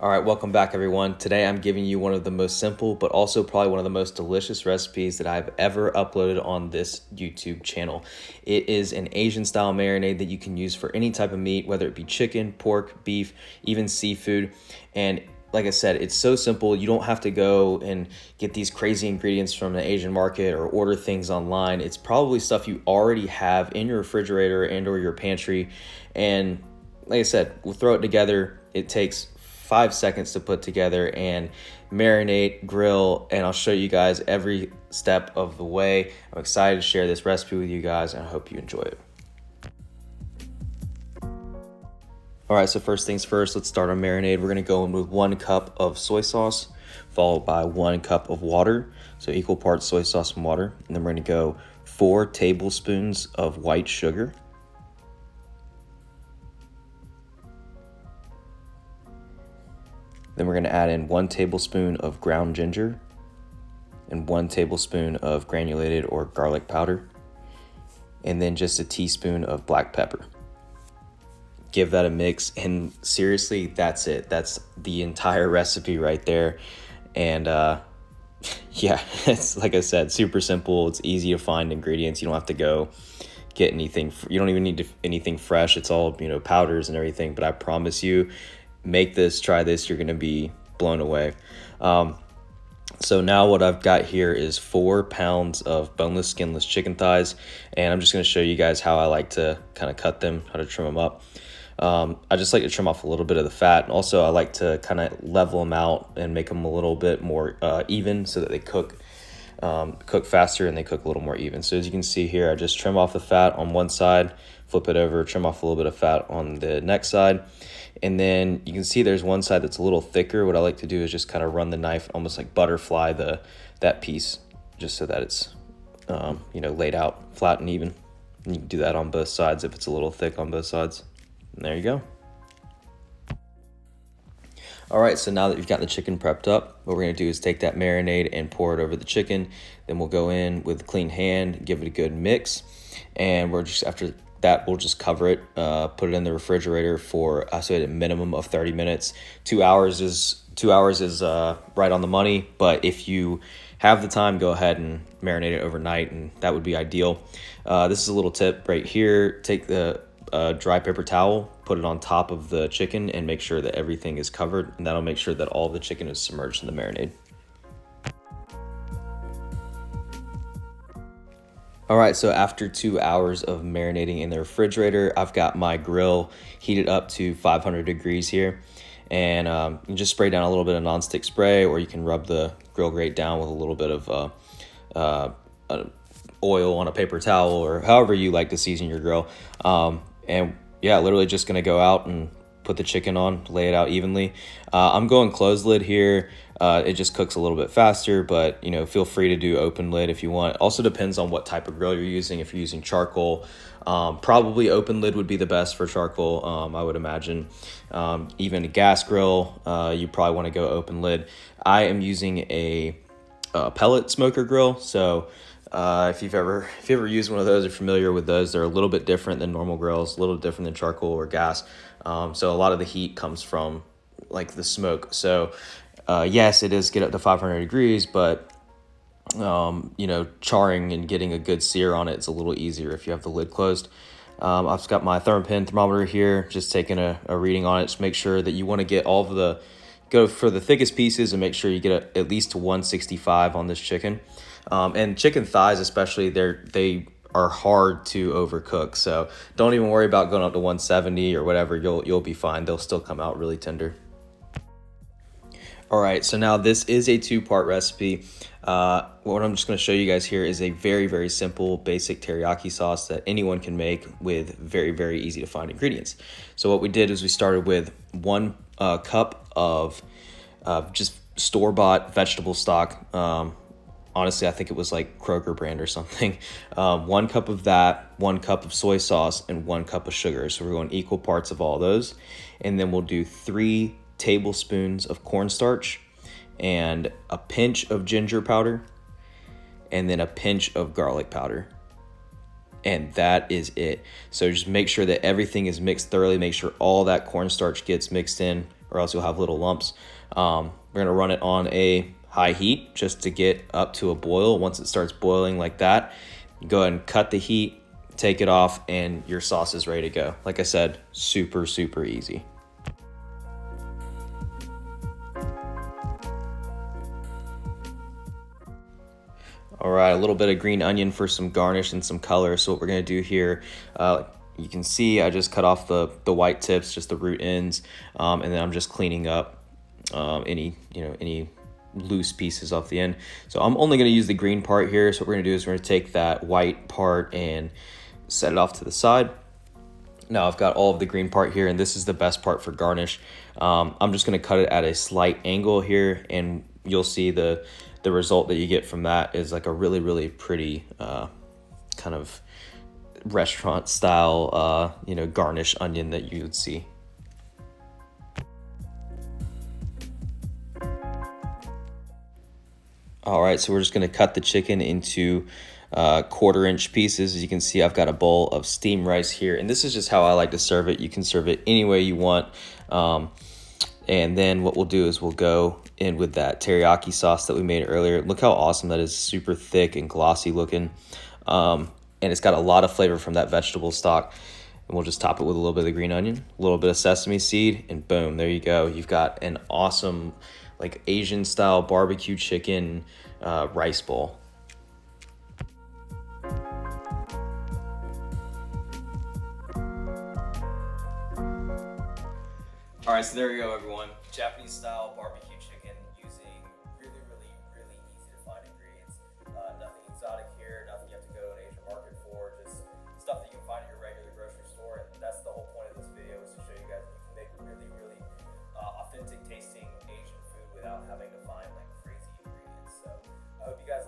All right, welcome back everyone. Today I'm giving you one of the most simple, but also probably one of the most delicious recipes that I've ever uploaded on this YouTube channel. It is an Asian style marinade that you can use for any type of meat, whether it be chicken, pork, beef, even seafood. And like I said, it's so simple. You don't have to go and get these crazy ingredients from the Asian market or order things online. It's probably stuff you already have in your refrigerator and or your pantry. And like I said, we'll throw it together. It takes 5 seconds to put together and marinate, grill, and I'll show you guys every step of the way. I'm excited to share this recipe with you guys, and I hope you enjoy it. All right, so first things first, let's start our marinade. We're gonna go in with 1 cup of soy sauce, followed by 1 cup of water, so equal parts soy sauce and water. And then we're gonna go 4 tablespoons of white sugar, then we're going to add in 1 tablespoon of ground ginger and 1 tablespoon of granulated or garlic powder, and then just a teaspoon of black pepper. Give that a mix, and seriously, that's it. That's the entire recipe right there. And yeah, it's like I said, super simple. It's easy to find ingredients. You don't have to go get anything. You don't even need anything fresh. It's all, powders and everything. But I promise you, make this, try this, you're gonna be blown away. So now what I've got here is 4 pounds of boneless, skinless chicken thighs, and I'm just gonna show you guys how I like to kind of cut them, how to trim them up. I just like to trim off a little bit of the fat, and also I like to kind of level them out and make them a little bit more even so that they cook faster and they cook a little more even. So as you can see here, I just trim off the fat on one side, flip it over, trim off a little bit of fat on the next side. And then you can see there's one side that's a little thicker. What I like to do is just kind of run the knife, almost like butterfly that piece, just so that it's laid out flat and even. And you can do that on both sides if it's a little thick on both sides. And there you go. All right, so now that you've got the chicken prepped up, what we're gonna do is take that marinade and pour it over the chicken. Then we'll go in with a clean hand, give it a good mix, and after that we'll just cover it, put it in the refrigerator for so at a minimum of 30 minutes. 2 hours is right on the money, but if you have the time, go ahead and marinate it overnight, and that would be ideal. This is a little tip right here. Take the dry paper towel, put it on top of the chicken, and make sure that everything is covered, and that'll make sure that all the chicken is submerged in the marinade. All right, so after 2 hours of marinating in the refrigerator, I've got my grill heated up to 500 degrees here. And you can just spray down a little bit of nonstick spray, or you can rub the grill grate down with a little bit of oil on a paper towel, or however you like to season your grill. And yeah, literally just gonna go out and put the chicken on, lay it out evenly. I'm going closed lid here. It just cooks a little bit faster, but feel free to do open lid if you want. Also depends on what type of grill you're using. If you're using charcoal, probably open lid would be the best for charcoal, I would imagine. Even a gas grill, you probably want to go open lid. I am using a pellet smoker grill, so if you've ever used one of those or familiar with those, they're a little bit different than normal grills, a little different than charcoal or gas. So a lot of the heat comes from like the smoke. So yes, it is get up to 500 degrees, but charring and getting a good sear on it's a little easier if you have the lid closed. I've got my thermometer here, just taking a reading on it. Just make sure that you want to get go for the thickest pieces and make sure you get at least to 165 on this chicken. And chicken thighs especially, they are hard to overcook, so don't even worry about going up to 170 or whatever. You'll be fine. They'll still come out really tender. All right, so now this is a 2-part recipe. What I'm just going to show you guys here is a very, very simple, basic teriyaki sauce that anyone can make with very, very easy to find ingredients. So what we did is we started with 1 cup of just store-bought vegetable stock. Honestly, I think it was like Kroger brand or something. 1 cup of that, 1 cup of soy sauce, and 1 cup of sugar. So we're going equal parts of all those. And then we'll do 3 tablespoons of cornstarch and a pinch of ginger powder, and then a pinch of garlic powder. And that is it. So just make sure that everything is mixed thoroughly. Make sure all that cornstarch gets mixed in or else you'll have little lumps. We're gonna run it on a high heat just to get up to a boil. Once it starts boiling like that, you go ahead and cut the heat, take it off, and your sauce is ready to go. Like I said, super, super easy. All right, a little bit of green onion for some garnish and some color. So what we're gonna do here, you can see I just cut off the white tips, just the root ends, and then I'm just cleaning up any loose pieces off the end. So I'm only gonna use the green part here. So what we're gonna do is we're gonna take that white part and set it off to the side. Now I've got all of the green part here, and this is the best part for garnish. I'm just gonna cut it at a slight angle here, and you'll see the result that you get from that is like a really, really pretty kind of restaurant style, garnish onion that you would see. All right, so we're just gonna cut the chicken into 1/4-inch pieces. As you can see, I've got a bowl of steamed rice here, and this is just how I like to serve it. You can serve it any way you want. And then what we'll do is we'll go in with that teriyaki sauce that we made earlier. Look how awesome that is, super thick and glossy looking. And it's got a lot of flavor from that vegetable stock. And we'll just top it with a little bit of the green onion, a little bit of sesame seed, and boom, there you go. You've got an awesome, like Asian style barbecue chicken rice bowl. All right, so there you go, everyone. Japanese style barbecue chicken using really, really, really easy to find ingredients. Nothing exotic here, nothing you have to go to an Asian market for, just stuff that you can find at your regular grocery store. And that's the whole point of this video, is to show you guys that you can make really, really authentic tasting Asian food without having to find like crazy ingredients. So I hope you guys